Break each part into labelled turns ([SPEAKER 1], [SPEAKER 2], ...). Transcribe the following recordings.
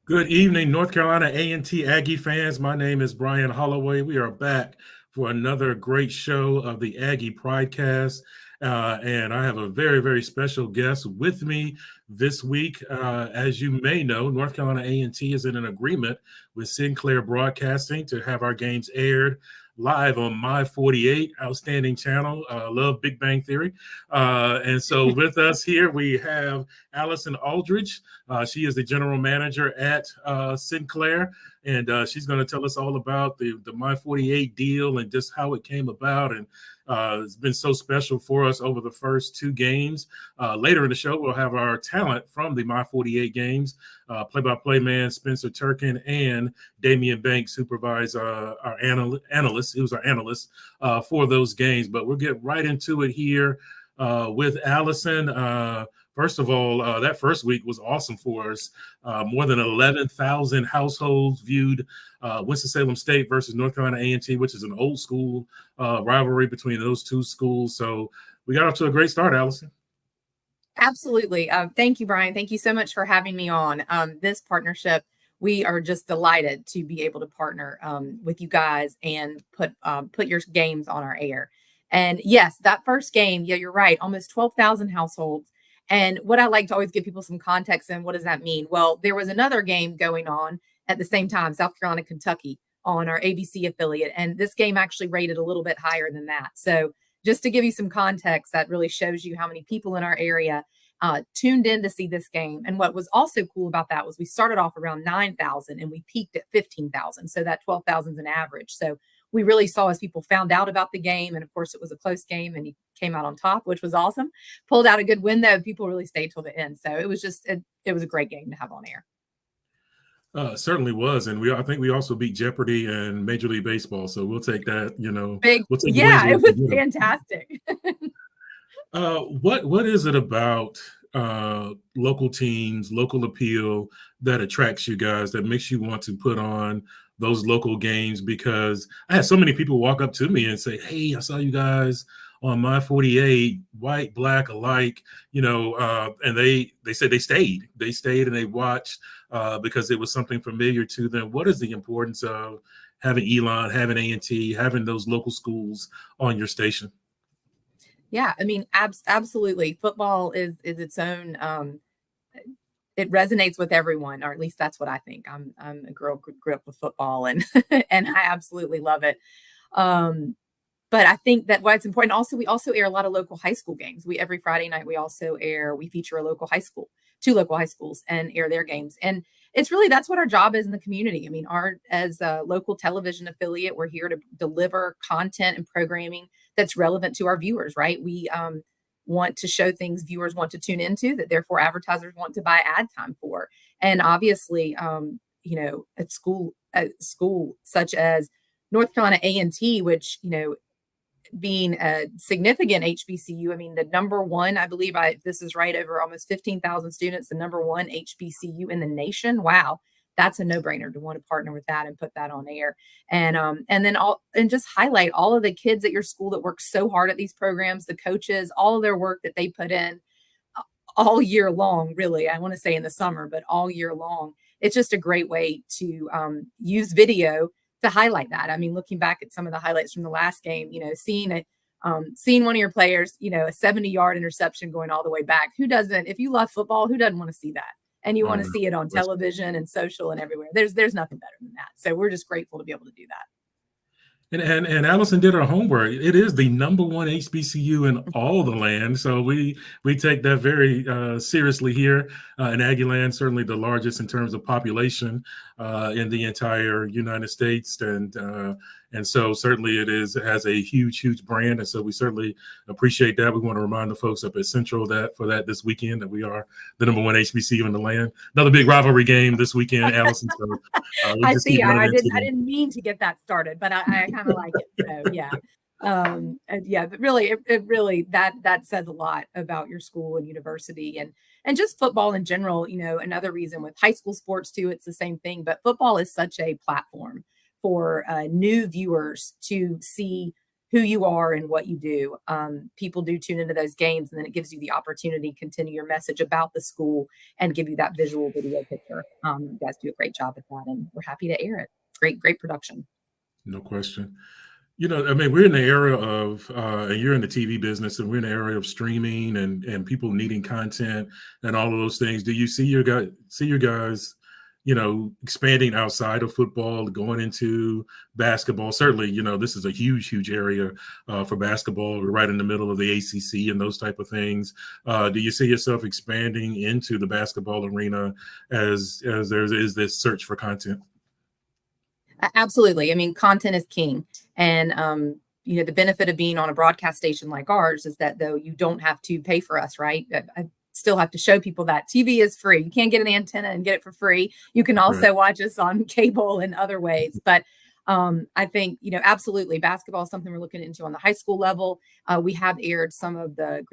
[SPEAKER 1] Good evening, North Carolina A&T Aggie fans. My name is Brian Holloway. We are back for another great show of the Aggie Pridecast. And I have a very, very special guest with me this week. As you may know, North Carolina A&T is in an agreement with Sinclair Broadcasting to have our games aired live on My 48 outstanding channel. Love Big Bang Theory. And so with us here, we have Allison Aldridge. She is the general manager at Sinclair, and she's going to tell us all about the My 48 deal and just how it came about. And it's been so special for us over the first two games. Later in the show, we'll have our talent from the My 48 games, play-by-play man Spencer Turkin and Damian Banks, who provides our analyst. He was our analyst for those games. But we'll get right into it here with Allison. First of all, that first week was awesome for us. More than 11,000 households viewed Winston-Salem State versus North Carolina A&T, which is an old school rivalry between those two schools. So we got off to a great start, Allison.
[SPEAKER 2] Absolutely. Thank you, Brian. Thank you so much for having me on this partnership. We are just delighted to be able to partner with you guys and put your games on our air. And yes, that first game, yeah, you're right, almost 12,000 households. And what I like to always give people some context and what does that mean? Well, there was another game going on at the same time, South Carolina, Kentucky, on our ABC affiliate. And this game actually rated a little bit higher than that. So just to give you some context, that really shows you how many people in our area tuned in to see this game. And what was also cool about that was we started off around 9,000 and we peaked at 15,000. So that 12,000 is an average. So we really saw as people found out about the game. And of course, it was a close game and he came out on top, which was awesome. Pulled out a good win, though. People really stayed till the end. So it was just, it was a great game to have on air.
[SPEAKER 1] Certainly was. And I think we also beat Jeopardy and Major League Baseball. So we'll take that,
[SPEAKER 2] Big,
[SPEAKER 1] we'll take
[SPEAKER 2] it was fantastic.
[SPEAKER 1] What is it about local teams, local appeal that attracts you guys, that makes you want to put on those local games? Because I had so many people walk up to me and say, "Hey, I saw you guys on My 48, white, black alike," and they said they stayed and they watched because it was something familiar to them. What is the importance of having Elon, having A&T, having those local schools on your station?
[SPEAKER 2] Yeah, I mean, absolutely. Football is its own. It resonates with everyone, or at least that's what I think. I'm a girl who grew up with football, and and I absolutely love it. But I think that why it's important. Also, we also air a lot of local high school games. Every Friday night we feature a local high school, two local high schools, and air their games. And it's really that's what our job is in the community. I mean, as a local television affiliate, we're here to deliver content and programming that's relevant to our viewers. Right? We want to show things viewers want to tune into, that therefore advertisers want to buy ad time for. And obviously, at school such as North Carolina A&T, which being a significant HBCU, I mean, the number one, I believe this is right, over almost 15,000 students, the number one HBCU in the nation. Wow. That's a no-brainer to want to partner with that and put that on air. And then just highlight all of the kids at your school that work so hard at these programs, the coaches, all of their work that they put in all year long, really. I want to say in the summer, but all year long. It's just a great way to use video to highlight that. I mean, looking back at some of the highlights from the last game, seeing one of your players, a 70-yard interception going all the way back. Who doesn't? If you love football, who doesn't want to see that? And you want to see it on television and social and everywhere. There's nothing better than that. So we're just grateful to be able to do that.
[SPEAKER 1] And Allison did her homework. It is the number one HBCU in all the land. So we take that very seriously here in Aggie land, certainly the largest in terms of population in the entire United States. And so certainly it has a huge brand. And so we certainly appreciate that. We want to remind the folks up at Central that this weekend that we are the number one HBCU in the land. Another big rivalry game this weekend, Allison. So,
[SPEAKER 2] I see. I didn't mean to get that started, but I kind of like it. So yeah. But really, it really that says a lot about your school and university and just football in general. Another reason with high school sports too, it's the same thing. But football is such a platform for new viewers to see who you are and what you do. People do tune into those games, and then it gives you the opportunity to continue your message about the school and give you that visual video picture. You guys do a great job at that, and we're happy to air it. Great production.
[SPEAKER 1] No question. I mean, we're in the era of, and you're in the TV business, and we're in the area of streaming and people needing content and all of those things. Do you see your guys, expanding outside of football, going into basketball? Certainly, this is a huge area for basketball. We're right in the middle of the ACC and those type of things. Do you see yourself expanding into the basketball arena as there is this search for content?
[SPEAKER 2] Absolutely. I mean, content is king. And, the benefit of being on a broadcast station like ours is that though you don't have to pay for us, right? I still have to show people that TV is free. You can't get an antenna and get it for free. You can also watch us on cable and other ways. But I think, absolutely basketball is something we're looking into on the high school level. We have aired some of the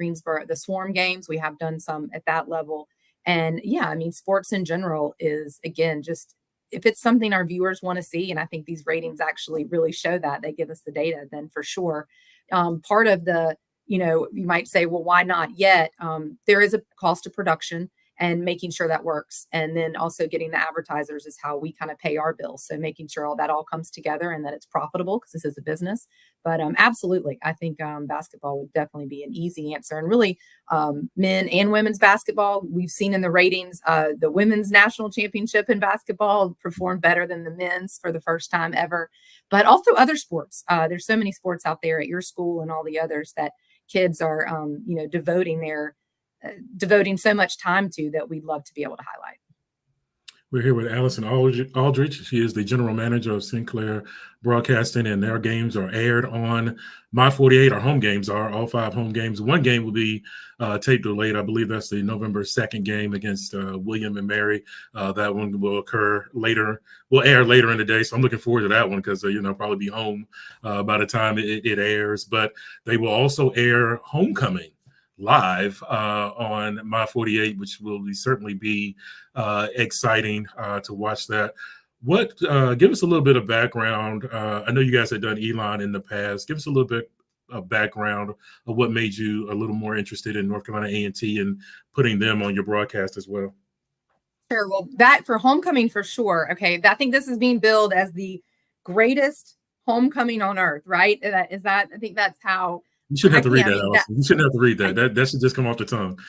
[SPEAKER 2] the Swarm games. We have done some at that level. And yeah, I mean, sports in general is, again, just if it's something our viewers want to see, and I think these ratings actually really show that, they give us the data, then for sure. Part of the, you might say, well, why not yet? There is a cost of production and making sure that works. And then also getting the advertisers is how we kind of pay our bills. So making sure all that all comes together and that it's profitable, because this is a business. But absolutely, I think basketball would definitely be an easy answer. And really, men and women's basketball, we've seen in the ratings, the women's national championship in basketball performed better than the men's for the first time ever. But also other sports. There's so many sports out there at your school and all the others that kids are, devoting so much time to, that we'd love to be able to highlight.
[SPEAKER 1] We're here with Allison Aldrich. She is the general manager of Sinclair Broadcasting, and their games are aired on My 48. Our home games are all 5 home games. One game will be taped delayed. I believe that's the November 2nd game against William and Mary. That one will occur later. Will air later in the day. So I'm looking forward to that one because, probably be home by the time it airs. But they will also air Homecoming live on My 48, which will certainly be exciting to watch that. Give us a little bit of background. I know you guys have done Elon in the past. Give us a little bit of background of what made you a little more interested in North Carolina A&T and putting them on your broadcast as well.
[SPEAKER 2] Sure. Well, that for Homecoming for sure. Okay. I think this is being billed as the greatest homecoming on earth, right? I think that's how.
[SPEAKER 1] You shouldn't have to read that, Allison. You shouldn't have to read that. That should just come off the tongue.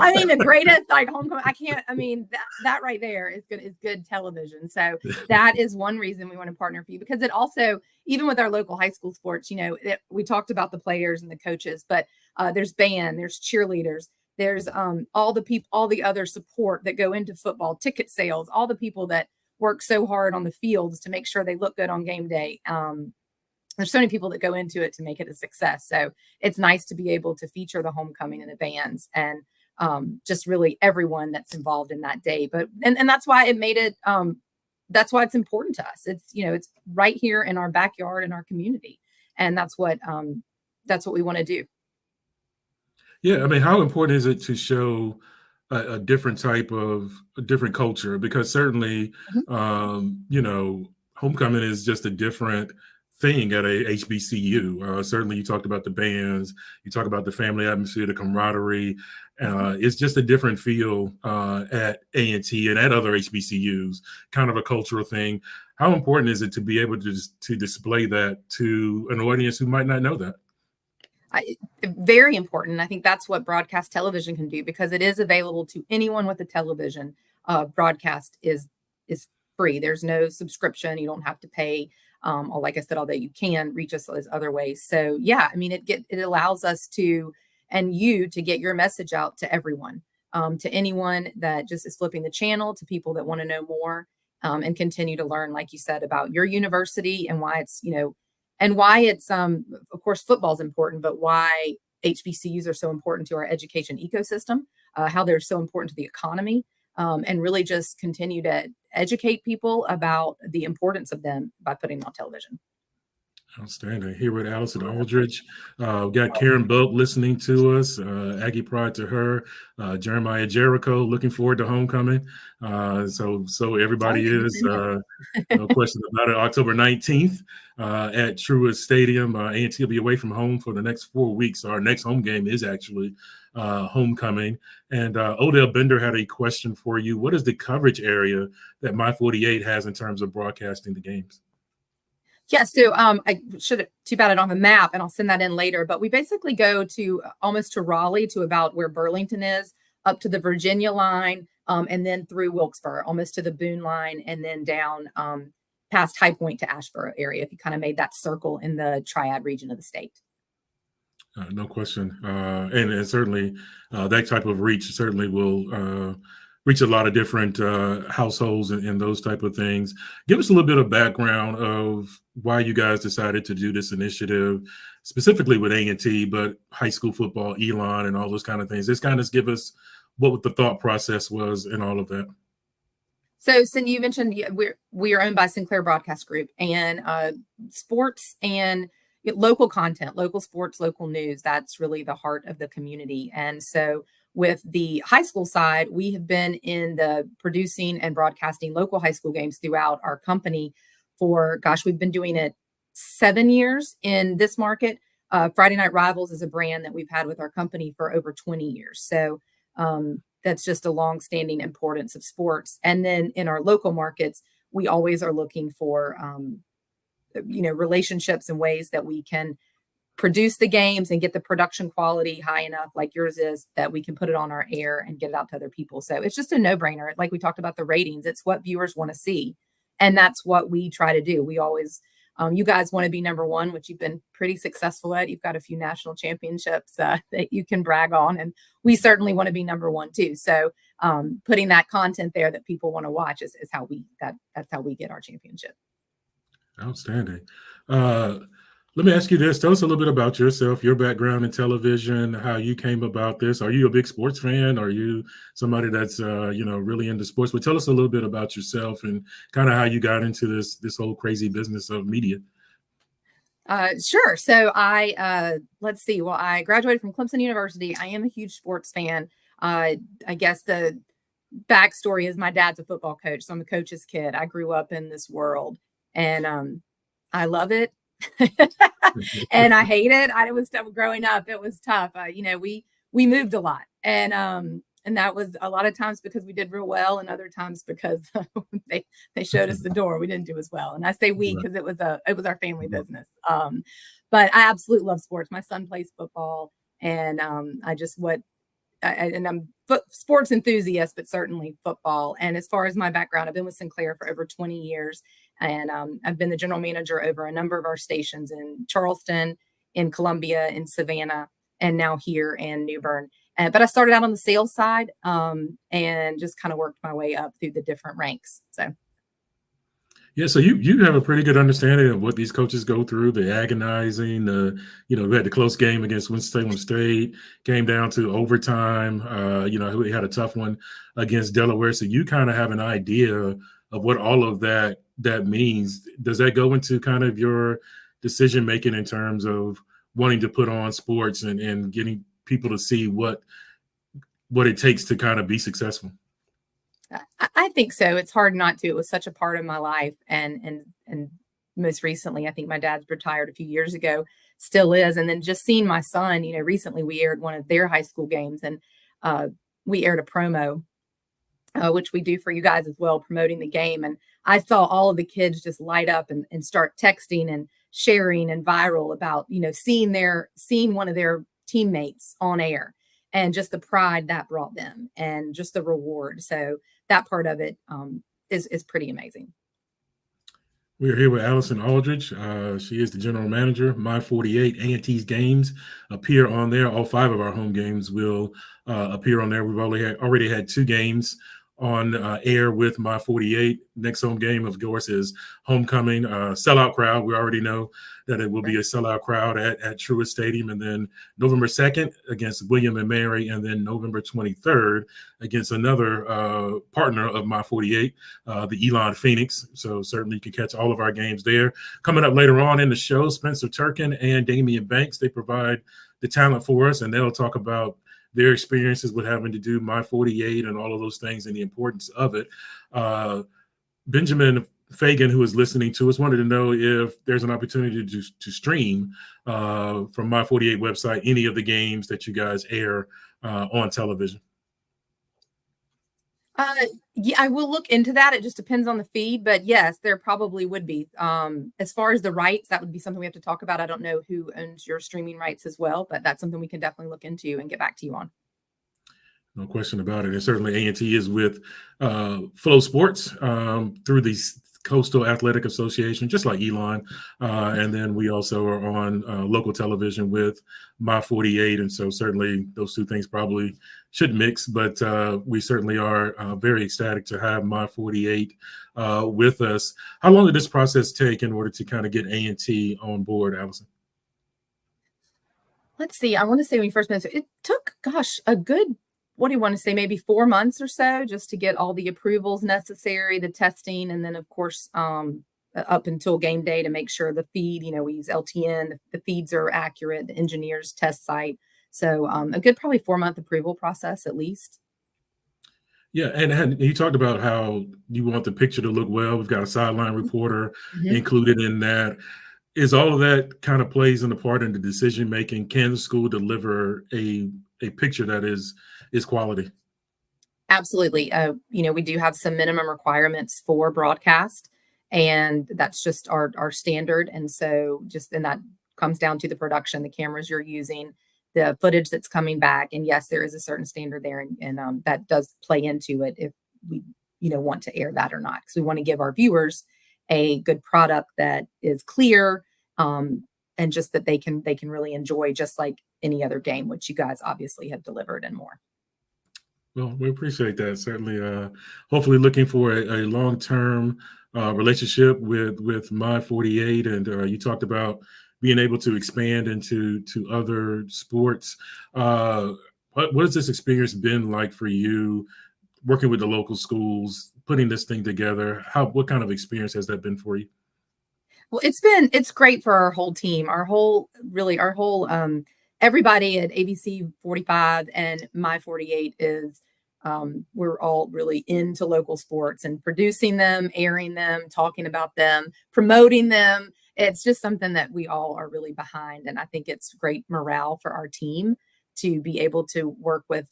[SPEAKER 2] I mean, the greatest homecoming. That right there is good television. So that is one reason we want to partner for you, because it also, even with our local high school sports, we talked about the players and the coaches, but there's band, there's cheerleaders, there's all the other support that go into football, ticket sales, all the people that work so hard on the fields to make sure they look good on game day. There's so many people that go into it to make it a success. So it's nice to be able to feature the homecoming and the bands and just really everyone that's involved in that day. But and that's why it made it. That's why it's important to us. It's it's right here in our backyard in our community, and that's what we want to do.
[SPEAKER 1] Yeah, I mean, how important is it to show a different different culture? Because certainly, homecoming is just a different thing at a HBCU. Certainly, you talked about the bands, you talk about the family atmosphere, the camaraderie. It's just a different feel at A&T and at other HBCUs, kind of a cultural thing. How important is it to be able to display that to an audience who might not know that?
[SPEAKER 2] Very important. I think that's what broadcast television can do, because it is available to anyone with a television. Broadcast is free. There's no subscription. You don't have to pay. Or like I said, although you can reach us as other ways. So yeah, I mean, it allows us to get your message out to everyone, to anyone that just is flipping the channel, to people that want to know more, and continue to learn, like you said, about your university and why it's, of course, football is important, but why HBCUs are so important to our education ecosystem, how they're so important to the economy. And really just continue to educate people about the importance of them by putting them on television.
[SPEAKER 1] Outstanding. Here with Allison Aldridge. We've got Karen Boat listening to us. Aggie Pride to her. Jeremiah Jericho looking forward to homecoming. So everybody is. No question about it. October 19th at Truist Stadium. A&T will be away from home for the next 4 weeks. Our next home game is actually homecoming. And Odell Bender had a question for you. What is the coverage area that My 48 has in terms of broadcasting the games?
[SPEAKER 2] Yeah, so I should have too bad I don't have a map, and I'll send that in later. But we basically go to almost to Raleigh, to about where Burlington is, up to the Virginia line, and then through Wilkesboro, almost to the Boone line, and then down past High Point to Asheboro area. If you kind of made that circle in the Triad region of the state.
[SPEAKER 1] No question, and certainly that type of reach certainly will reach a lot of different households and those type of things. Give us a little bit of background of why you guys decided to do this initiative, specifically with A&T, but high school football, Elon, and all those kind of things. Just kind of give us what the thought process was and all of that.
[SPEAKER 2] So, Cindy, you mentioned we are owned by Sinclair Broadcast Group, and sports and local content, local sports, local news, that's really the heart of the community. And so with the high school side, we have been in the producing and broadcasting local high school games throughout our company for, we've been doing it 7 years in this market. Friday Night Rivals is a brand that we've had with our company for over 20 years. So that's just a long-standing importance of sports. And then in our local markets, we always are looking for, relationships and ways that we can produce the games and get the production quality high enough, like yours is, that we can put it on our air and get it out to other people. So it's just a no-brainer. Like we talked about the ratings, it's what viewers want to see. And that's what we try to do. We always, you guys want to be number one, which you've been pretty successful at. You've got a few national championships that you can brag on. And we certainly want to be number one too. So putting that content there that people want to watch is how that's how we get our championship.
[SPEAKER 1] Outstanding. Let me ask you this. Tell us a little bit about yourself, your background in television, how you came about this. Are you a big sports fan? Are you somebody that's, really into sports? But tell us a little bit about yourself and kind of how you got into this whole crazy business of media.
[SPEAKER 2] Sure. So let's see. Well, I graduated from Clemson University. I am a huge sports fan. I guess the backstory is my dad's a football coach. So I'm a coach's kid. I grew up in this world and I love it. And I hate it. It was tough growing up. It was tough. We moved a lot, and that was a lot of times because we did real well, and other times because they showed us the door. We didn't do as well. And I say we because it was our family business. But I absolutely love sports. My son plays football, and I'm sports enthusiast, but certainly football. And as far as my background, I've been with Sinclair for over 20 years. And I've been the general manager over a number of our stations in Charleston, in Columbia, in Savannah, and now here in New Bern. But I started out on the sales side and just kind of worked my way up through the different ranks. So.
[SPEAKER 1] Yeah, so you have a pretty good understanding of what these coaches go through, the agonizing, we had the close game against Winston-Salem State, came down to overtime. We had a tough one against Delaware. So you kind of have an idea of what all of that means. Does that go into kind of your decision making in terms of wanting to put on sports and getting people to see what it takes to kind of be successful?
[SPEAKER 2] I think so. It's hard not to. It was such a part of my life. And most recently, I think my dad's retired a few years ago, still is. And then just seeing my son, recently we aired one of their high school games, and we aired a promo, which we do for you guys as well, promoting the game. And I saw all of the kids just light up and start texting and sharing and viral about, seeing one of their teammates on air, and just the pride that brought them and just the reward. So that part of it is pretty amazing.
[SPEAKER 1] We're here with Allison Aldridge. She is the general manager. My 48 A&T's games appear on there. All 5 of our home games will appear on there. We've already had 2 games on air with my 48. Next home game, of course, is homecoming. Sellout crowd. We already know that it will be a sellout crowd at Truist Stadium. And then November 2nd against William and Mary. And then November 23rd against another partner of my 48, the Elon Phoenix. So certainly you can catch all of our games there. Coming up later on in the show, Spencer Turkin and Damian Banks, they provide the talent for us, and they'll talk about their experiences with having to do my 48 and all of those things and the importance of it. Benjamin Fagan, who is listening to us, wanted to know if there's an opportunity to stream from my 48 website any of the games that you guys air on television.
[SPEAKER 2] Yeah, I will look into that. It just depends on the feed, but yes, there probably would be. As far as the rights, that would be something we have to talk about. I don't know who owns your streaming rights as well, but that's something we can definitely look into and get back to you on.
[SPEAKER 1] No question about it. And certainly A&T is with Flow Sports through the Coastal Athletic Association, just like Elon. And then we also are on local television with My 48. And so certainly those two things probably should mix, but we certainly are very ecstatic to have My 48 with us. How long did this process take in order to kind of get A&T on board, Allison?
[SPEAKER 2] Let's see. I want to say when you first met, it took, a good, what do you want to say, maybe 4 months or so, just to get all the approvals necessary, the testing, and then of course up until game day to make sure the feed, we use LTN, the feeds are accurate, the engineers test site. So a good probably 4-month approval process at least.
[SPEAKER 1] Yeah, and you talked about how you want the picture to look well. We've got a sideline reporter included in that. Is all of that kind of plays in the part in the decision making? Can the school deliver a picture that is quality?
[SPEAKER 2] Absolutely. We do have some minimum requirements for broadcast, and that's just our standard. And so and that comes down to the production, the cameras you're using, the footage that's coming back. And yes, there is a certain standard there, and that does play into it if we, want to air that or not, because we want to give our viewers a good product that is clear, and just that they can really enjoy, just like any other game, which you guys obviously have delivered and more.
[SPEAKER 1] Well, we appreciate that. Certainly, hopefully looking for a long-term relationship with My 48. And you talked about being able to expand into other sports. What has this experience been like for you, working with the local schools, putting this thing together? What kind of experience has that been for you?
[SPEAKER 2] Well, it's great for our whole team, everybody at ABC 45 and My 48 is, we're all really into local sports and producing them, airing them, talking about them, promoting them. It's just something that we all are really behind. And I think it's great morale for our team to be able to work with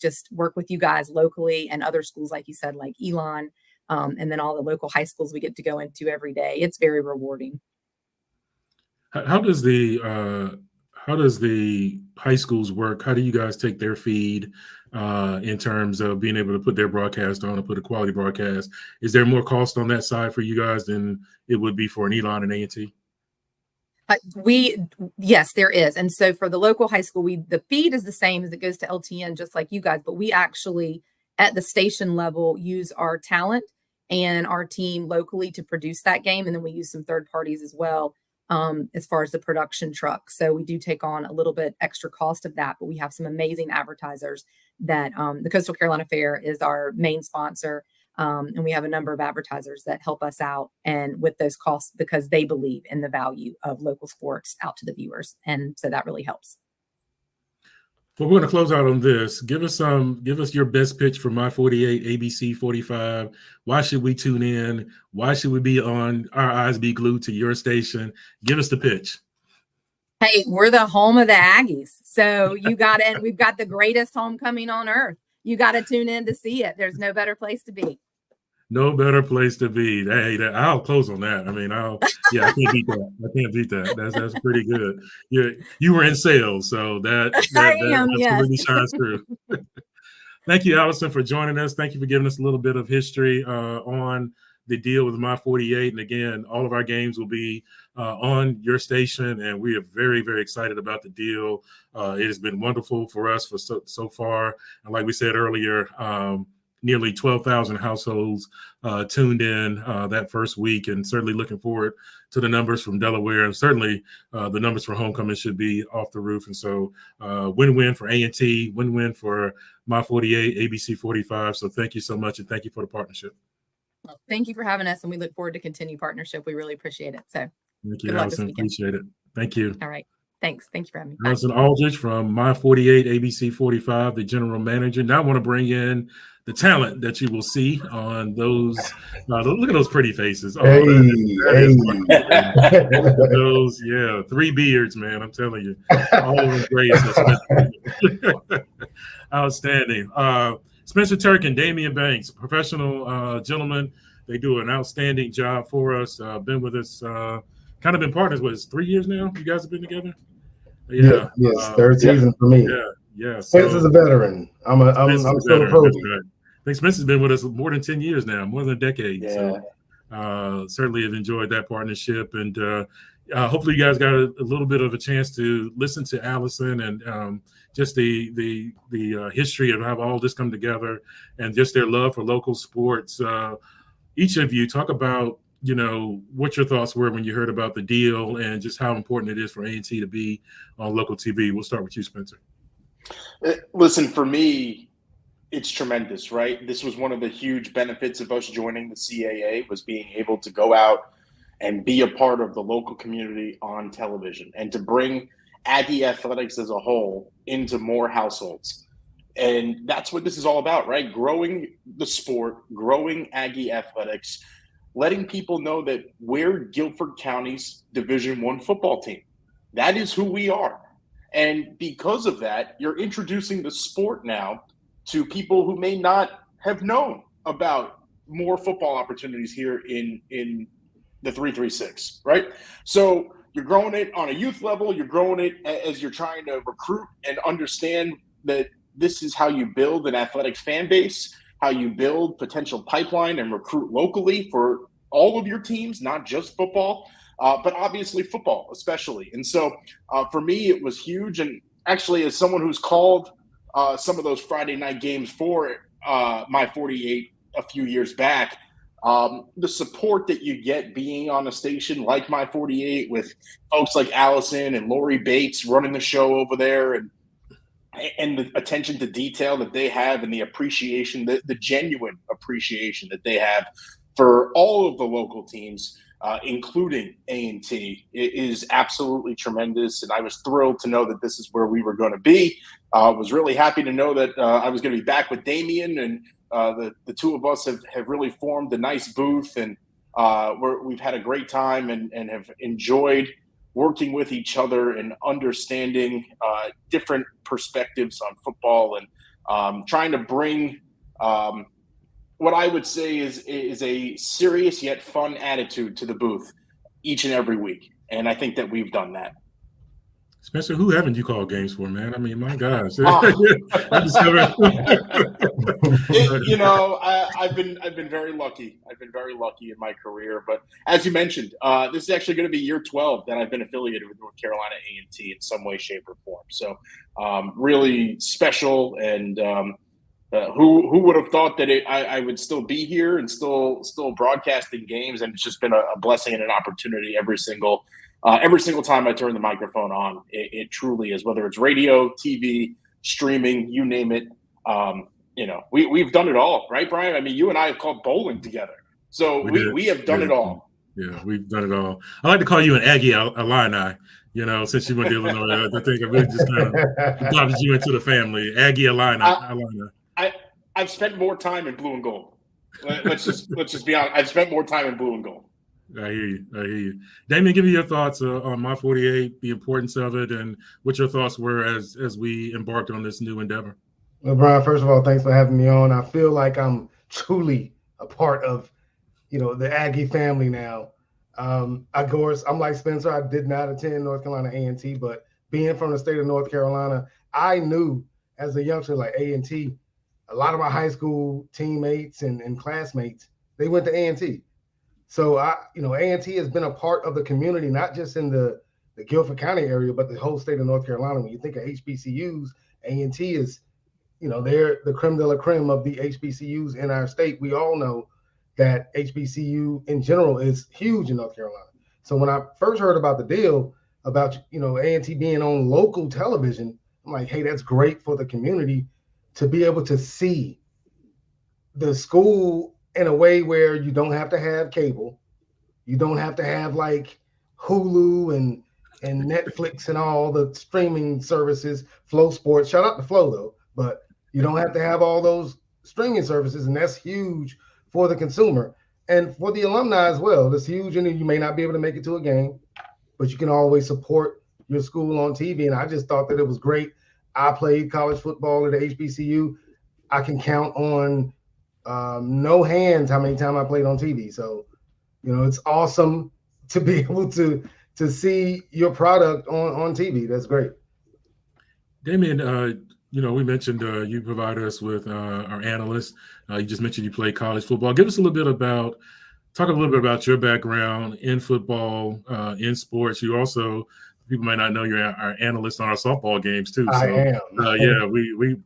[SPEAKER 2] you guys locally and other schools, like you said, like Elon, and then all the local high schools we get to go into every day. It's very rewarding.
[SPEAKER 1] How does the high schools work? How do you guys take their feed in terms of being able to put their broadcast on and put a quality broadcast? Is there more cost on that side for you guys than it would be for an Elon and A&T?
[SPEAKER 2] Yes, there is. And so for the local high school, the feed is the same as it goes to LTN, just like you guys, but we actually at the station level use our talent and our team locally to produce that game. And then we use some third parties as well, as far as the production truck. So we do take on a little bit extra cost of that, but we have some amazing advertisers that the Coastal Carolina Fair is our main sponsor. And we have a number of advertisers that help us out and with those costs because they believe in the value of local sports out to the viewers. And so that really helps.
[SPEAKER 1] Well, we're going to close out on this. Give us your best pitch for My 48, ABC 45. Why should we tune in? Why should we be on? Our eyes be glued to your station. Give us the pitch.
[SPEAKER 2] Hey, we're the home of the Aggies. So we've got the greatest homecoming on earth. You got to tune in to see it. There's no better place to be.
[SPEAKER 1] No better place to be. Hey, I'll close on that. I mean, I can't beat that. That's pretty good. You were in sales, so that absolutely shines through. Thank you, Allison, for joining us. Thank you for giving us a little bit of history on the deal with My 48. And again, all of our games will be on your station, and we are very, very excited about the deal. It has been wonderful for us for so far. And like we said earlier, nearly 12,000 households tuned in that first week, and certainly looking forward to the numbers from Delaware, and certainly the numbers for homecoming should be off the roof. And so win-win for A&T, win-win for My 48, ABC 45. So thank you so much, and thank you for the partnership.
[SPEAKER 2] Well, thank you for having us, and we look forward to continue partnership. We really appreciate it. So
[SPEAKER 1] thank you,
[SPEAKER 2] good luck
[SPEAKER 1] Allison.
[SPEAKER 2] this weekend.
[SPEAKER 1] Appreciate it. Thank you.
[SPEAKER 2] All right. Thanks. Thank you for having me.
[SPEAKER 1] Allison Aldridge from My 48, ABC 45, the general manager. Now I want to bring in the talent that you will see on those. Look at those pretty faces. Oh, those, yeah, 3 beards, man. I'm telling you, all of them great. Outstanding. Spencer Turk and Damian Banks, professional gentlemen. They do an outstanding job for us. Been with us, kind of been partners with us 3 years now. You guys have been together.
[SPEAKER 3] Yeah. Yes. Third season for me.
[SPEAKER 1] Yeah.
[SPEAKER 3] Spencer's a veteran. I'm still a pro.
[SPEAKER 1] I think Spencer's been with us more than 10 years now, more than a decade.
[SPEAKER 4] Yeah.
[SPEAKER 1] So certainly have enjoyed that partnership, and hopefully you guys got a little bit of a chance to listen to Allison and just the history of how all this come together and just their love for local sports. Each of you talk about, what your thoughts were when you heard about the deal and just how important it is for A&T to be on local TV. We'll start with you, Spencer.
[SPEAKER 4] Listen, for me, it's tremendous, right? This was one of the huge benefits of us joining the CAA, was being able to go out and be a part of the local community on television and to bring Aggie athletics as a whole into more households. And that's what this is all about, right? Growing the sport, growing Aggie athletics, letting people know that we're Guilford County's Division I football team. That is who we are. And because of that, you're introducing the sport now to people who may not have known about more football opportunities here in the 336, right? So you're growing it on a youth level. You're growing it as you're trying to recruit and understand that this is how you build an athletics fan base, how you build potential pipeline and recruit locally for all of your teams, not just football, but obviously football especially. And so for me, it was huge. And actually, as someone who's called some of those Friday night games for My 48 a few years back, the support that you get being on a station like My 48 with folks like Allison and Lori Bates running the show over there, and the attention to detail that they have, and the appreciation, the genuine appreciation that they have for all of the local teams, including A&T, is absolutely tremendous. And I was thrilled to know that this is where we were going to be. Was really happy to know that I was going to be back with Damian, and the two of us have really formed a nice booth, and we've had a great time and have enjoyed working with each other and understanding different perspectives on football, and trying to bring what I would say is a serious yet fun attitude to the booth each and every week. And I think that we've done that.
[SPEAKER 1] Spencer, who haven't you called games for, man? I mean, my gosh.
[SPEAKER 4] I've been very lucky. I've been very lucky in my career. But as you mentioned, this is actually going to be year 12 that I've been affiliated with North Carolina A&T in some way, shape, or form. So really special. And who would have thought that I would still be here and still broadcasting games? And it's just been a blessing and an opportunity every single time I turn the microphone on. It truly is, whether it's radio, TV, streaming, you name it. We've done it all, right, Brian? I mean, you and I have called bowling together. So we have done it all.
[SPEAKER 1] Yeah, we've done it all. I like to call you an Aggie Illini, since you went to Illinois. I think it really just kind of adopted you into the family. Aggie Illini.
[SPEAKER 4] I've spent more time in blue and gold. Let's just be honest. I've spent more time in blue and gold.
[SPEAKER 1] I hear you. Damien, give me your thoughts on My 48, the importance of it, and what your thoughts were as we embarked on this new endeavor.
[SPEAKER 3] Well, Brian, first of all, thanks for having me on. I feel like I'm truly a part of, the Aggie family now. Of course, I'm like Spencer. I did not attend North Carolina A&T, but being from the state of North Carolina, I knew as a youngster, like A&T, a lot of my high school teammates and classmates, they went to A&T. So A&T has been a part of the community, not just in the Guilford County area, but the whole state of North Carolina. When you think of HBCUs, A&T is they're the creme de la creme of the HBCUs in our state. We all know that HBCU in general is huge in North Carolina. So when I first heard about the deal about, A&T being on local television, I'm like, hey, that's great for the community to be able to see the school in a way where you don't have to have cable. You don't have to have like Hulu and Netflix and all the streaming services, Flow Sports. Shout out to Flow though, but you don't have to have all those streaming services, and that's huge for the consumer and for the alumni as well. That's huge, and you may not be able to make it to a game, but you can always support your school on TV. And I just thought that it was great. I played college football at the HBCU. I can count on no hands how many times I played on TV. So, it's awesome to be able to see your product on TV. That's great.
[SPEAKER 1] Damian, we mentioned you provide us with our analysts. You just mentioned you play college football. Give us talk a little bit about your background in football, in sports. You also, people might not know, you're our analyst on our softball games too.
[SPEAKER 3] I am.
[SPEAKER 1] Yeah, we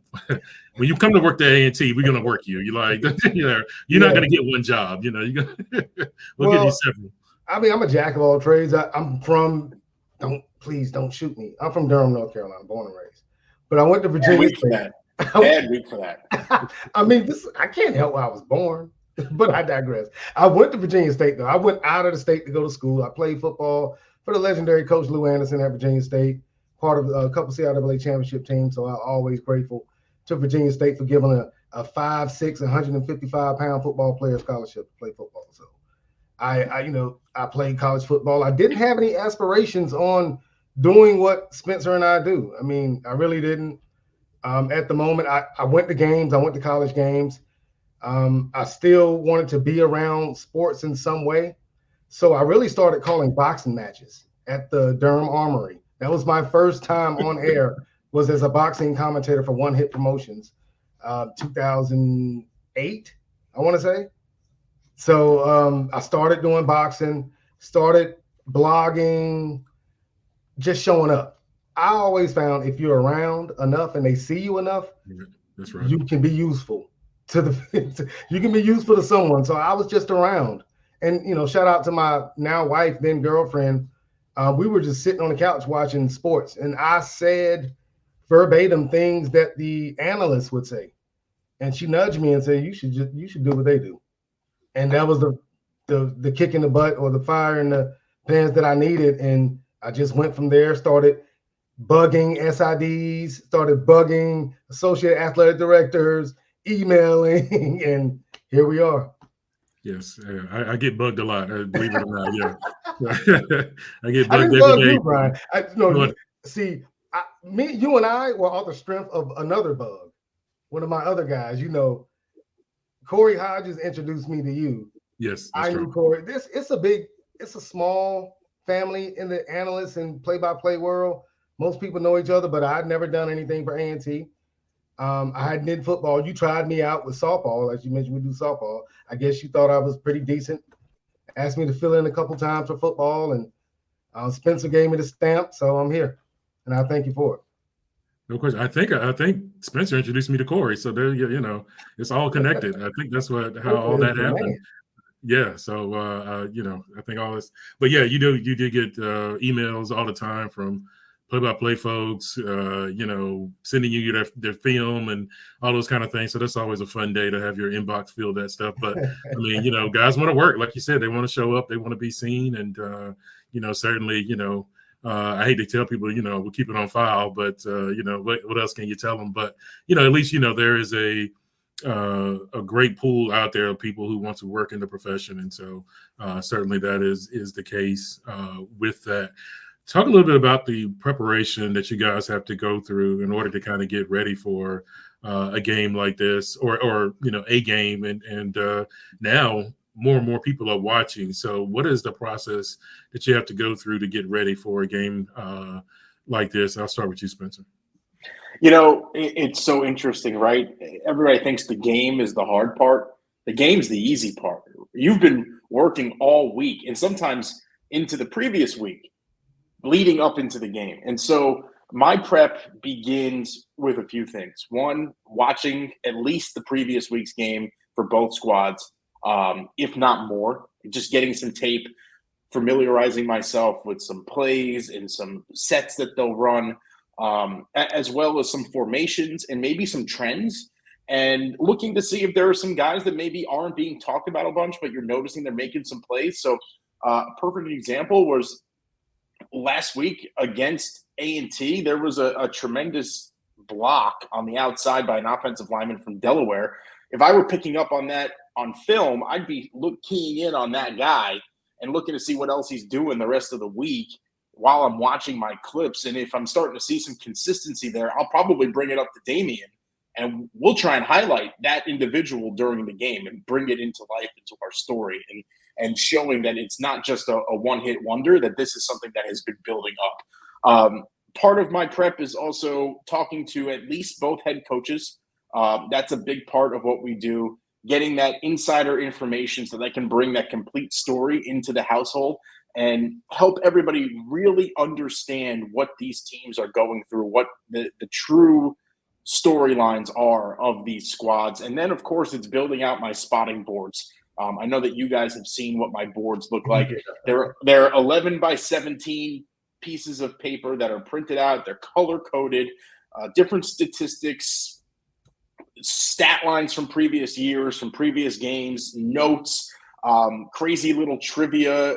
[SPEAKER 1] when you come to work at A&T, we're gonna work you. You're like, you're not gonna get one job. We'll give you several.
[SPEAKER 3] I mean, I'm a jack of all trades. Please don't shoot me. I'm from Durham, North Carolina, born and raised. But I went to Virginia State.
[SPEAKER 4] Bad week for that.
[SPEAKER 3] I mean, I can't help where I was born, but I digress. I went to Virginia State, though. I went out of the state to go to school. I played football for the legendary Coach Lou Anderson at Virginia State, part of a couple CIAA championship teams. So I'm always grateful to Virginia State for giving a 5'6", 155-pound football player scholarship to play football. So I played college football. I didn't have any aspirations on doing what Spencer and I do. I mean, I really didn't. At the moment, I went to games. I went to college games. I still wanted to be around sports in some way. So I really started calling boxing matches at the Durham Armory. That was my first time on air, was as a boxing commentator for One Hit Promotions, 2008, I want to say. So I started doing boxing, started blogging, just showing up. I always found if you're around enough and they see you enough,
[SPEAKER 1] that's right,
[SPEAKER 3] you can be useful you can be useful to someone. So I was just around. And, shout out to my now wife, then girlfriend. We were just sitting on the couch watching sports. And I said verbatim things that the analysts would say. And she nudged me and said, you should do what they do. And that was the kick in the butt or the fire in the pants that I needed. And I just went from there, started bugging SIDs, started bugging associate athletic directors, emailing, and here we are.
[SPEAKER 1] Yes, I get bugged a lot, believe it or not. Yeah, I get bugged every day.
[SPEAKER 3] You, Brian. You and I were all the strength of another bug. One of my other guys, Corey Hodges introduced me to you.
[SPEAKER 1] Yes,
[SPEAKER 3] I knew Corey. It's a small family in the analyst and play-by-play world. Most people know each other, but I'd never done anything for A&T. I did football. You tried me out with softball. As you mentioned, we do softball. I guess you thought I was pretty decent. Asked me to fill in a couple times for football, and Spencer gave me the stamp, so I'm here, and I thank you for it.
[SPEAKER 1] No question. I think Spencer introduced me to Corey, so there, it's all connected. I think that's how all that happened. Yeah. So I think all this, but yeah, you did get emails all the time from play-by-play folks, sending you their film and all those kind of things. So that's always a fun day to have your inbox filled that stuff. But I mean, guys want to work, like you said, they want to show up, they want to be seen, and certainly, I hate to tell people, we'll keep it on file, but what else can you tell them? But at least there is a great pool out there of people who want to work in the profession, and so certainly that is the case with that. Talk a little bit about the preparation that you guys have to go through in order to kind of get ready for a game like this, or a game, and now more and more people are watching. So what is the process that you have to go through to get ready for a game like this? I'll start with you, Spencer.
[SPEAKER 4] It's so interesting, right? Everybody thinks the game is the hard part. The game's the easy part. You've been working all week and sometimes into the previous week, leading up into the game. And so My prep begins with a few things. One, watching at least the previous week's game for both squads, if not more, just getting some tape, familiarizing myself with some plays and some sets that they'll run, as well as some formations and maybe some trends, and looking to see if there are some guys that maybe aren't being talked about a bunch, but you're noticing they're making some plays. So a perfect example was last week against A&T. There was a tremendous block on the outside by an offensive lineman from Delaware. If I were picking up on that on film, I'd be keying in on that guy and looking to see what else he's doing the rest of the week while I'm watching my clips. And if I'm starting to see some consistency there, I'll probably bring it up to Damian, and we'll try and highlight that individual during the game and bring it into life, into our story, and showing that it's not just a one-hit wonder, that this is something that has been building up. Part of my prep is also talking to at least both head coaches. That's a big part of what we do, getting that insider information so they can bring that complete story into the household and help everybody really understand what these teams are going through, what the true storylines are of these squads. And then, of course, it's building out my spotting boards. I know that you guys have seen what my boards look like. They're 11 by 17 pieces of paper that are printed out. They're color-coded, different statistics, stat lines from previous years, from previous games, notes, crazy little trivia,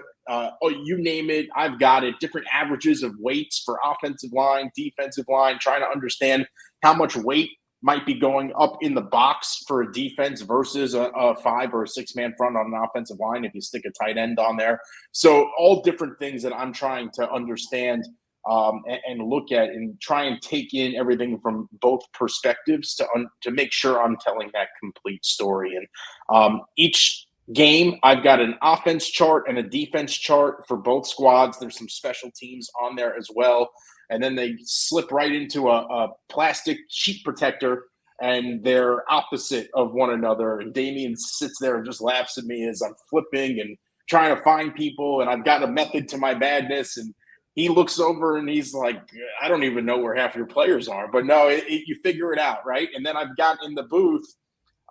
[SPEAKER 4] you name it, I've got it. Different averages of weights for offensive line, defensive line, trying to understand how much weight might be going up in the box for a defense versus a 5 or a 6-man front on an offensive line if you stick a tight end on there. So all different things that I'm trying to understand and look at and try and take in everything from both perspectives to make sure I'm telling that complete story. And each game, I've got an offense chart and a defense chart for both squads. There's some special teams on there as well. And then they slip right into a plastic sheet protector, and they're opposite of one another. And Damian sits there and just laughs at me as I'm flipping and trying to find people. And I've got a method to my madness. And he looks over and he's like, I don't even know where half your players are. But no, you figure it out, right? And then I've got in the booth,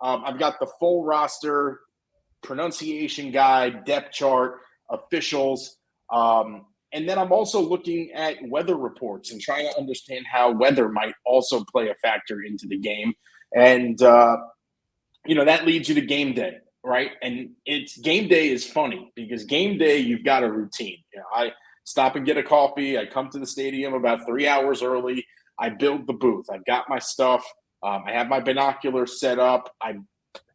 [SPEAKER 4] I've got the full roster, pronunciation guide, depth chart, officials. And then I'm also looking at weather reports and trying to understand how weather might also play a factor into the game. And, that leads you to game day, right? And game day is funny because game day, you've got a routine. I stop and get a coffee. I come to the stadium about 3 hours early. I build the booth. I've got my stuff. I have my binoculars set up. I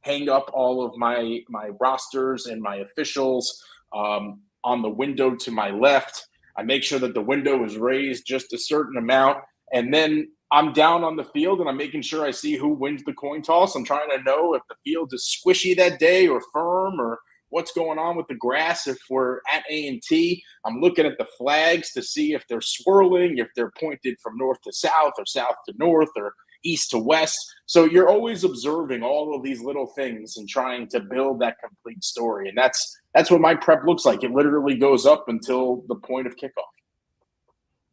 [SPEAKER 4] hang up all of my rosters and my officials on the window to my left. I make sure that the window is raised just a certain amount. And then I'm down on the field and I'm making sure I see who wins the coin toss. I'm trying to know if the field is squishy that day or firm or what's going on with the grass. If we're at A&T, I'm looking at the flags to see if they're swirling, if they're pointed from north to south or south to north or east to west. So you're always observing all of these little things and trying to build that complete story. And that's what my prep looks like. It literally goes up until the point of kickoff.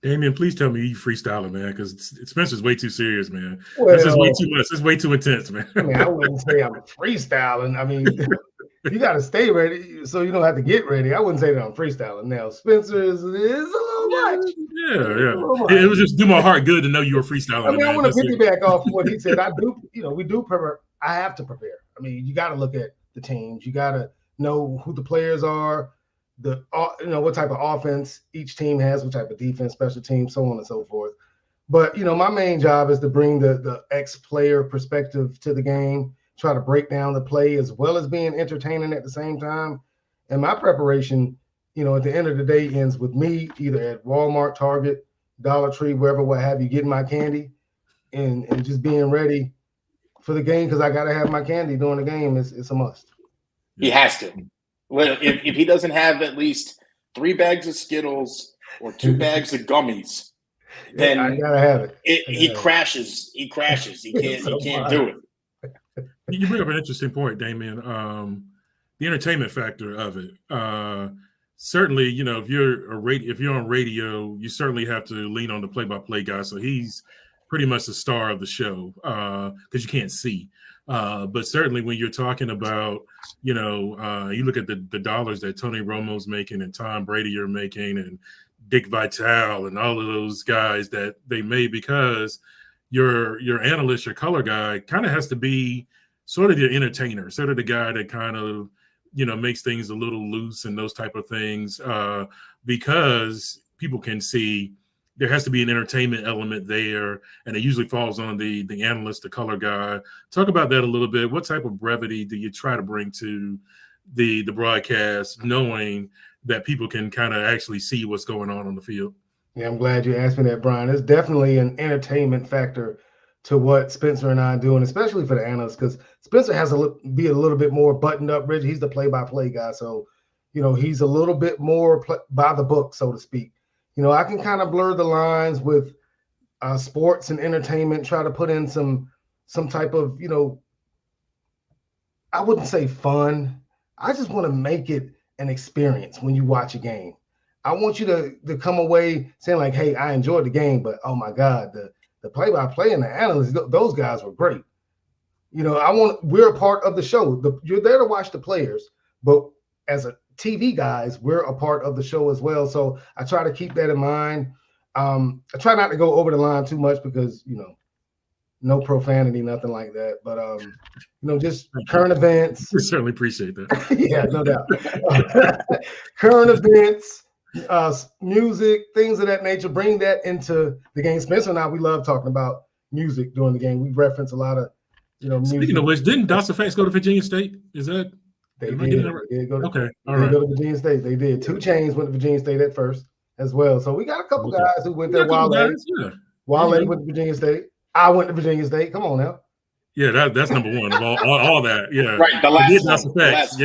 [SPEAKER 1] Damian, please tell me you freestyling, man, because Spencer's way too serious, man.
[SPEAKER 3] Well,
[SPEAKER 1] this is way too much. It's way too intense, man.
[SPEAKER 3] I mean, I wouldn't say I'm freestyling. I mean, you got to stay ready so you don't have to get ready. I wouldn't say that I'm freestyling. Now, Spencer is a little much.
[SPEAKER 1] Yeah. It was just do my heart good to know you were freestyling.
[SPEAKER 3] I mean, I want to piggyback off of what he said. I do, we do prepare. I have to prepare. I mean, you got to look at the teams. You got to know who the players are, what type of offense each team has, what type of defense, special teams, so on and so forth. But, my main job is to bring the ex-player perspective to the game, try to break down the play as well as being entertaining at the same time. And my preparation, at the end of the day ends with me either at Walmart, Target, Dollar Tree, wherever, what have you, getting my candy and just being ready for the game because I got to have my candy during the game. It's a must.
[SPEAKER 4] He has to. Well, if he doesn't have at least 3 bags of Skittles or 2 bags of gummies, then
[SPEAKER 3] I gotta have it.
[SPEAKER 4] He crashes. He crashes. He can't do it.
[SPEAKER 1] You bring up an interesting point, Damian. The entertainment factor of it. certainly, if you're on radio, you certainly have to lean on the play-by-play guy. So he's pretty much the star of the show because you can't see. But certainly when you're talking about, you look at the dollars that Tony Romo's making and Tom Brady are making and Dick Vitale and all of those guys that they made, because your analyst, your color guy kind of has to be sort of the entertainer, sort of the guy that kind of, makes things a little loose and those type of things, because people can see there has to be an entertainment element there, and it usually falls on the analyst, the color guy. Talk about that a little bit. What type of brevity do you try to bring to the broadcast, knowing that people can kind of actually see what's going on the field?
[SPEAKER 3] Yeah, I'm glad you asked me that, Brian. There's definitely an entertainment factor to what Spencer and I do, and especially for the analysts, because Spencer has to be a little bit more buttoned up, rigid. He's the play-by-play guy, so he's a little bit more by the book, so to speak. I can kind of blur the lines with sports and entertainment, try to put in some type of, I wouldn't say fun. I just want to make it an experience when you watch a game. I want you to come away saying like, hey, I enjoyed the game, but oh my God, the play-by-play and the analysts, those guys were great. We're a part of the show. You're there to watch the players, but as a TV guys, we're a part of the show as well. So I try to keep that in mind. I try not to go over the line too much because, no profanity, nothing like that. But, just current events.
[SPEAKER 1] We certainly appreciate that.
[SPEAKER 3] Yeah, no doubt. Current events, music, things of that nature. Bring that into the game. Spencer and I, we love talking about music during the game. We reference a lot of, music.
[SPEAKER 1] Speaking of which, didn't Dawson Facts go to Virginia State? Is that?
[SPEAKER 3] They did go to,
[SPEAKER 1] okay.
[SPEAKER 3] All right. Go to Virginia State. They did. 2 Chainz went to Virginia State at first as well. So we got a couple guys who went there. Wale went to Virginia State. I went to Virginia State. Come on now.
[SPEAKER 1] Yeah, that's number one of all that. Yeah,
[SPEAKER 4] right. The last one.
[SPEAKER 1] That's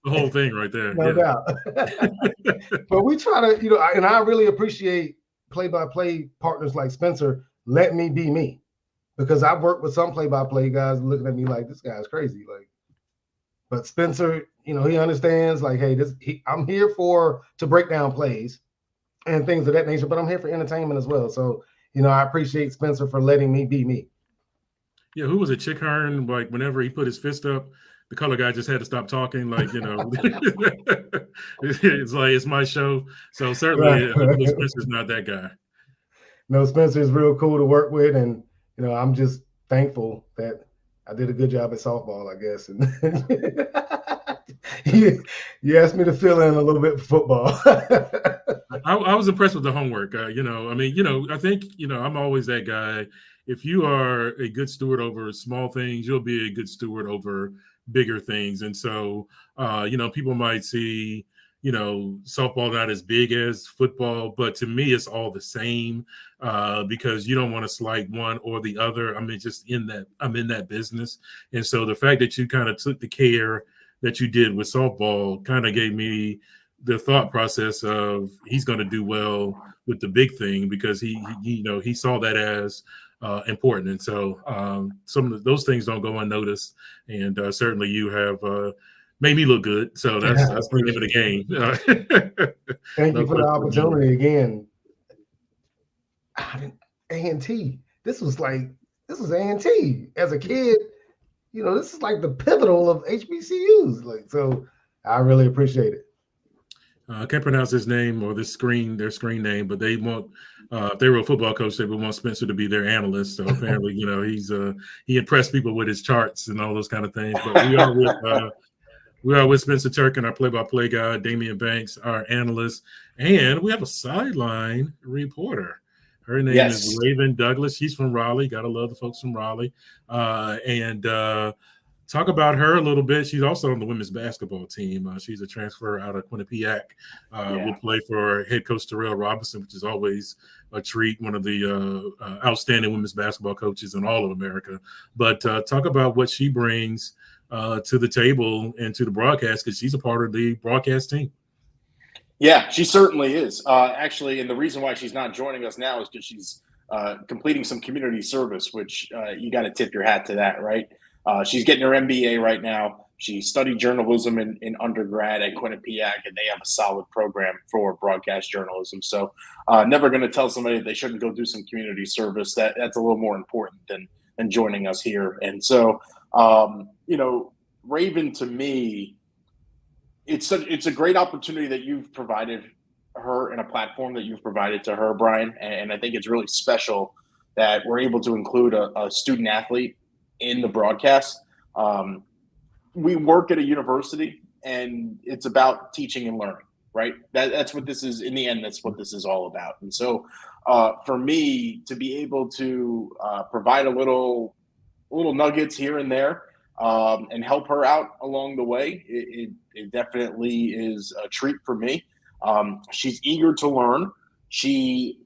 [SPEAKER 1] the whole thing right there.
[SPEAKER 3] No doubt. But we try to, and I really appreciate play-by-play partners like Spencer. Let me be me, because I've worked with some play-by-play guys looking at me like, this guy's crazy. But Spencer, he understands like, hey, I'm here to break down plays and things of that nature, but I'm here for entertainment as well. So, I appreciate Spencer for letting me be me.
[SPEAKER 1] Yeah, who was it? Chick Hearn, like whenever he put his fist up, the color guy just had to stop talking. Like, it's like, it's my show. So certainly Spencer's not that guy.
[SPEAKER 3] No, Spencer is real cool to work with. And, I'm just thankful that I did a good job at softball, I guess. And you asked me to fill in a little bit for football.
[SPEAKER 1] I was impressed with the homework. I think, I'm always that guy. If you are a good steward over small things, you'll be a good steward over bigger things. And so, people might see, softball not as big as football, but to me, it's all the same because you don't want to slight one or the other. I'm in that business. And so the fact that you kind of took the care that you did with softball kind of gave me the thought process of he's going to do well with the big thing because he saw that as important. And so some of those things don't go unnoticed. And certainly you have made me look good. So that's the name of the game.
[SPEAKER 3] Thank you for the opportunity again. A&T. This was A&T. As a kid, this is like the pivotal of HBCUs. So I really appreciate it.
[SPEAKER 1] I can't pronounce his name or their screen name, but they want if they were a football coach, they would want Spencer to be their analyst. So apparently, he impressed people with his charts and all those kind of things. But we are with Spencer Turkin, our play-by-play guy, Damian Banks, our analyst, and we have a sideline reporter. Her name is Raven Douglas. She's from Raleigh. Gotta love the folks from Raleigh. Talk about her a little bit. She's also on the women's basketball team. She's a transfer out of Quinnipiac. Will play for head coach Terrell Robinson, which is always a treat, one of the outstanding women's basketball coaches in all of America. But talk about what she brings to the table and to the broadcast, because she's a part of the broadcast team.
[SPEAKER 4] Yeah, she certainly is. Actually, and the reason why she's not joining us now is because she's completing some community service, which you got to tip your hat to that, right? She's getting her MBA right now. She studied journalism in undergrad at Quinnipiac, and they have a solid program for broadcast journalism. So never going to tell somebody that they shouldn't go do some community service. That's a little more important than joining us here. And so, Raven, to me, it's a great opportunity that you've provided her and a platform that you've provided to her, Brian. And I think it's really special that we're able to include a student athlete in the broadcast. We work at a university, and it's about teaching and learning, right? That's what this is. In the end, that's what this is all about. And so for me to be able to provide a little nuggets here and there and help her out along the way, it definitely is a treat for me. She's eager to learn. She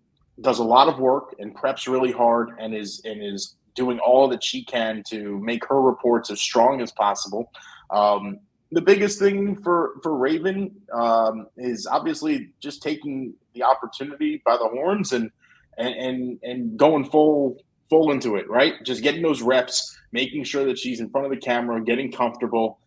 [SPEAKER 4] does a lot of work and preps really hard and is doing all that she can to make her reports as strong as possible. The biggest thing for Raven is obviously just taking the opportunity by the horns and going full into it, right? Just getting those reps, making sure that she's in front of the camera, getting comfortable,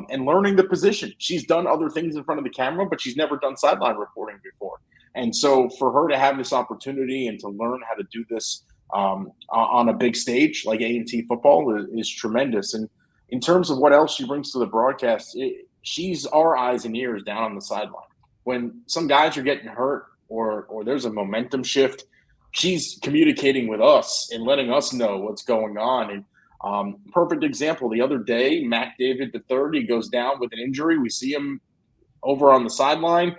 [SPEAKER 4] and learning the position. She's done other things in front of the camera, but she's never done sideline reporting before. And so for her to have this opportunity and to learn how to do this on a big stage like A&T football is tremendous. And in terms of what else she brings to the broadcast, she's our eyes and ears down on the sideline. When some guys are getting hurt or there's a momentum shift, she's communicating with us and letting us know what's going on. And perfect example, the other day, Mac David III, he goes down with an injury. We see him over on the sideline.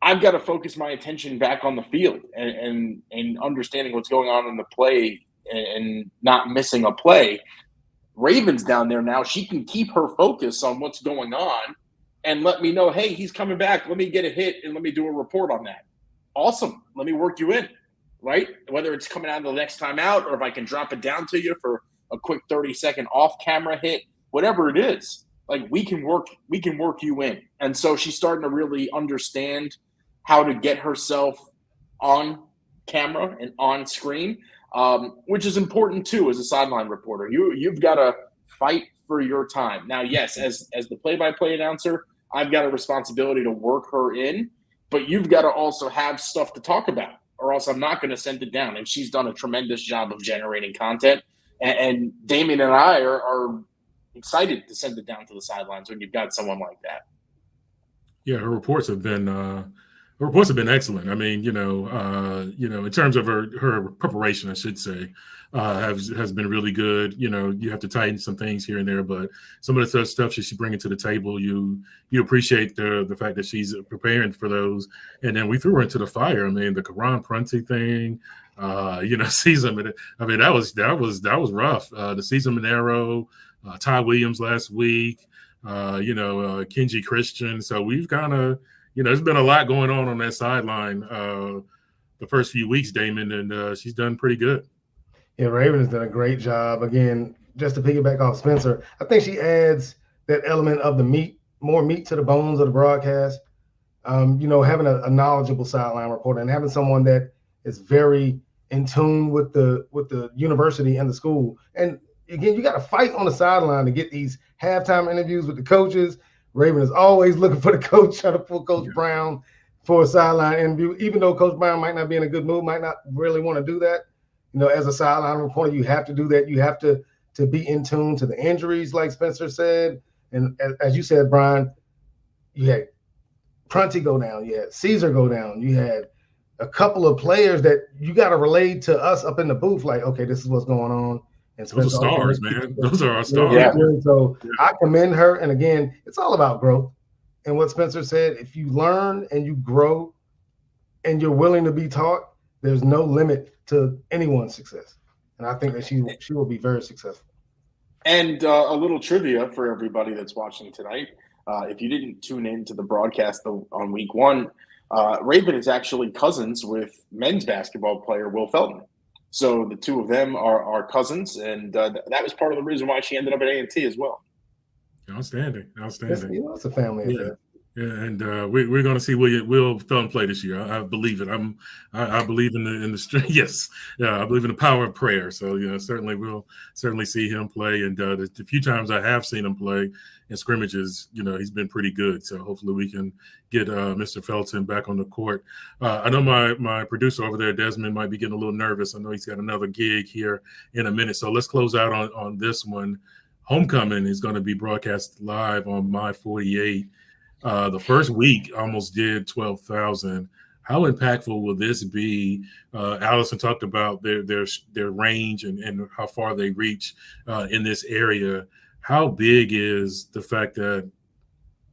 [SPEAKER 4] I've got to focus my attention back on the field and understanding what's going on in the play and not missing a play. Raven's down there now. She can keep her focus on what's going on and let me know, hey, he's coming back. Let me get a hit and let me do a report on that. Awesome. Let me work you in, right? Whether it's coming out the next time out or if I can drop it down to you for a quick 30-second off-camera hit, whatever it is, like we can work you in. And so she's starting to really understand how to get herself on camera and on screen, which is important too as a sideline reporter. You've got to fight for your time. Now, yes, as the play-by-play announcer, I've got a responsibility to work her in, but you've got to also have stuff to talk about, or else I'm not going to send it down. And she's done a tremendous job of generating content. And Damien and I are excited to send it down to the sidelines when you've got someone like that.
[SPEAKER 1] Yeah, her reports have been excellent. I mean, in terms of her preparation, I should say, has been really good. You have to tighten some things here and there, but some of the stuff she's bringing to the table, you appreciate the fact that she's preparing for those. And then we threw her into the fire. I mean, the Karan Prunty thing, season. I mean, that was rough. The season Monero, Ty Williams last week, Kenji Christian. So we've kind of, there's been a lot going on that sideline the first few weeks, Damon, and she's done pretty good.
[SPEAKER 3] Yeah, Raven has done a great job. Again, just to piggyback off Spencer, I think she adds that element of more meat to the bones of the broadcast. Having a knowledgeable sideline reporter and having someone that is very in tune with the university and the school. And again, you got to fight on the sideline to get these halftime interviews with the coaches. Raven is always looking for the coach, trying to pull Coach Brown for a sideline interview, even though Coach Brown might not be in a good mood, might not really want to do that. As a sideline reporter, you have to do that. You have to be in tune to the injuries, like Spencer said. And as you said, Brian, you had Prunty go down. You had Caesar go down. You had a couple of players that you got to relate to us up in the booth, like, okay, this is what's going on. And
[SPEAKER 1] those are stars, man. Those are our stars.
[SPEAKER 3] Yeah. So I commend her. And again, it's all about growth. And what Spencer said, if you learn and you grow and you're willing to be taught, there's no limit to anyone's success. And I think that she will be very successful.
[SPEAKER 4] And a little trivia for everybody that's watching tonight. If you didn't tune in to the broadcast on week one, Raven is actually cousins with men's basketball player Will Felton. So the two of them are cousins, and that was part of the reason why she ended up at A&T as well.
[SPEAKER 1] Outstanding.
[SPEAKER 3] It's a family affair.
[SPEAKER 1] And we're going to see Will Thumb play this year. I believe it. I believe in the strength. Yes, I believe in the power of prayer. So certainly we'll see him play. And the few times I have seen him play in scrimmages, he's been pretty good. So hopefully we can get Mr. Felton back on the court. I know my producer over there, Desmond, might be getting a little nervous. I know he's got another gig here in a minute. So let's close out on this one. Homecoming is going to be broadcast live on My 48. The first week almost did 12,000. How impactful will this be? Allison talked about their range and how far they reach in this area. How big is the fact that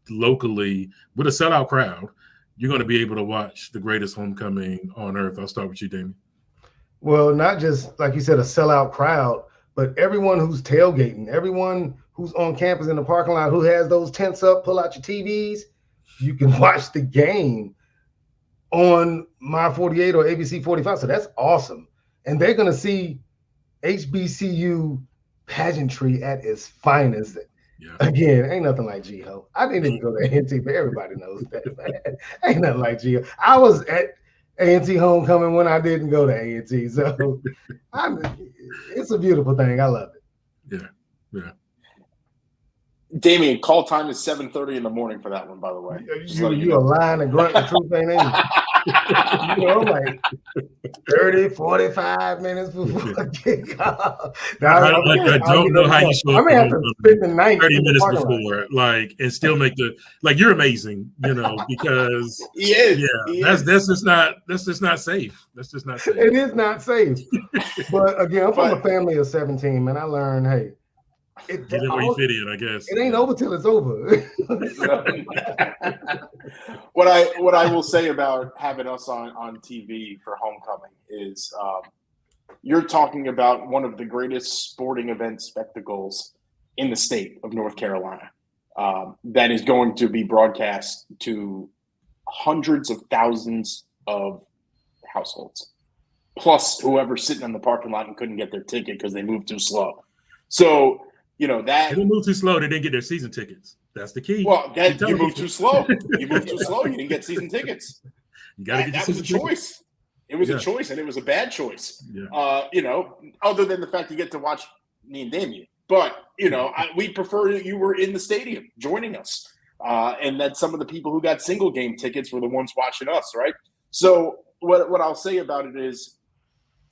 [SPEAKER 1] locally, with a sellout crowd, you're going to be able to watch the greatest homecoming on earth? I'll start with you, Damien.
[SPEAKER 3] Well, not just, like you said, a sellout crowd, but everyone who's tailgating, everyone who's on campus in the parking lot, who has those tents up, pull out your TVs, you can watch the game on My 48 or ABC 45. So that's awesome. And they're going to see HBCU pageantry at its finest. Yeah. Again, ain't nothing like G-Ho. I didn't even go to A&T, but everybody knows that, man. Ain't nothing like G-Ho. I was at A&T homecoming when I didn't go to A&T. So it's a beautiful thing. I love it.
[SPEAKER 1] Yeah.
[SPEAKER 4] Damien, call time is 7:30 in the morning for that one, by the way.
[SPEAKER 3] You a lying and grunt the truth ain't in you. Like 30, 45 minutes before kickoff.
[SPEAKER 1] I don't know how you show up.
[SPEAKER 3] I may have to spend the night
[SPEAKER 1] 30 minutes before, and still make you're amazing, because
[SPEAKER 4] he is.
[SPEAKER 1] That's just not safe. That's just not safe.
[SPEAKER 3] It is not safe. But again, I'm from a family of 17, man. I learned, hey,
[SPEAKER 1] get in where you fit in, I guess.
[SPEAKER 3] It ain't over till it's over.
[SPEAKER 4] What I will say about having us on TV for homecoming is you're talking about one of the greatest sporting event spectacles in the state of North Carolina that is going to be broadcast to hundreds of thousands of households, plus whoever's sitting in the parking lot and couldn't get their ticket because they moved too slow. So that
[SPEAKER 1] they didn't move too slow. They didn't get their season tickets. That's the key.
[SPEAKER 4] Well, you moved too slow. You moved too slow. You didn't get season tickets.
[SPEAKER 1] You got to get
[SPEAKER 4] that was a choice. It was a choice, and it was a bad choice.
[SPEAKER 1] Yeah.
[SPEAKER 4] Other than the fact you get to watch me and Damien, but we prefer that you were in the stadium joining us, and that some of the people who got single game tickets were the ones watching us, right? So what I'll say about it is,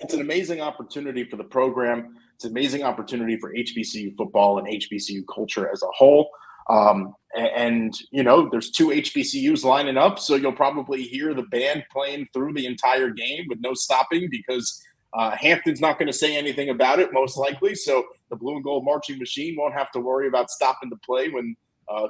[SPEAKER 4] it's an amazing opportunity for the program. It's an amazing opportunity for HBCU football and HBCU culture as a whole. And there's two HBCUs lining up, so you'll probably hear the band playing through the entire game with no stopping because Hampton's not going to say anything about it, most likely. So the blue and gold marching machine won't have to worry about stopping the play when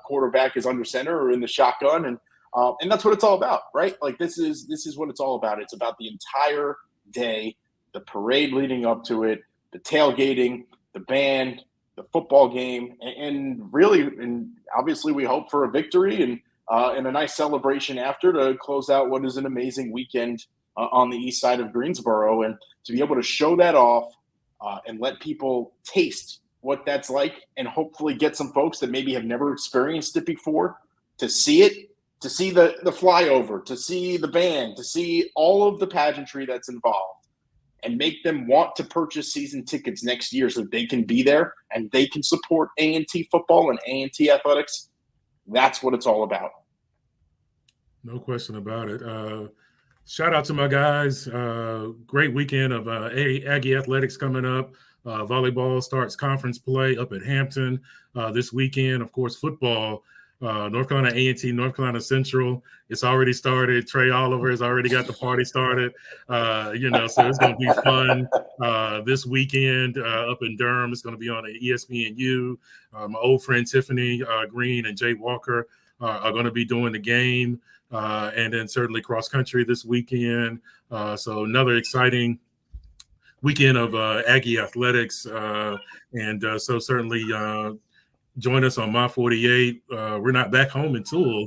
[SPEAKER 4] quarterback is under center or in the shotgun. And that's what it's all about, right? Like this is what it's all about. It's about the entire day, the parade leading up to it, the tailgating, the band, the football game, and obviously we hope for a victory and a nice celebration after to close out what is an amazing weekend on the east side of Greensboro. And to be able to show that off and let people taste what that's like, and hopefully get some folks that maybe have never experienced it before to see it, to see the flyover, to see the band, to see all of the pageantry that's involved, and make them want to purchase season tickets next year so they can be there and they can support A&T football and A&T athletics. That's what it's all about.
[SPEAKER 1] No question about it. Shout out to my guys. Great weekend of Aggie athletics coming up. Volleyball starts conference play up at Hampton this weekend. Of course, football. North Carolina A&T, North Carolina Central. It's already started. Trey Oliver has already got the party started. So it's going to be fun this weekend up in Durham. It's going to be on ESPNU. My old friend Tiffany Green and Jay Walker are going to be doing the game. And then certainly cross country this weekend. So another exciting weekend of Aggie athletics. So certainly join us on My 48. We're not back home until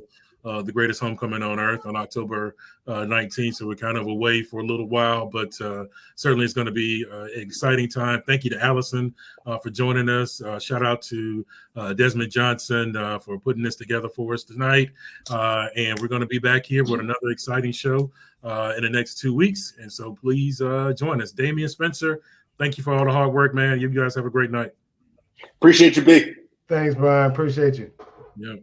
[SPEAKER 1] the greatest homecoming on earth on October 19th. So we're kind of away for a little while, but certainly it's going to be an exciting time. Thank you to Allison for joining us. Shout out to Desmond Johnson for putting this together for us tonight. And we're going to be back here with another exciting show in the next 2 weeks. And so please join us. Damian, Spencer, thank you for all the hard work, man. You guys have a great night.
[SPEAKER 4] Appreciate you, Big.
[SPEAKER 3] Thanks, Brian. Appreciate you.
[SPEAKER 1] Yeah.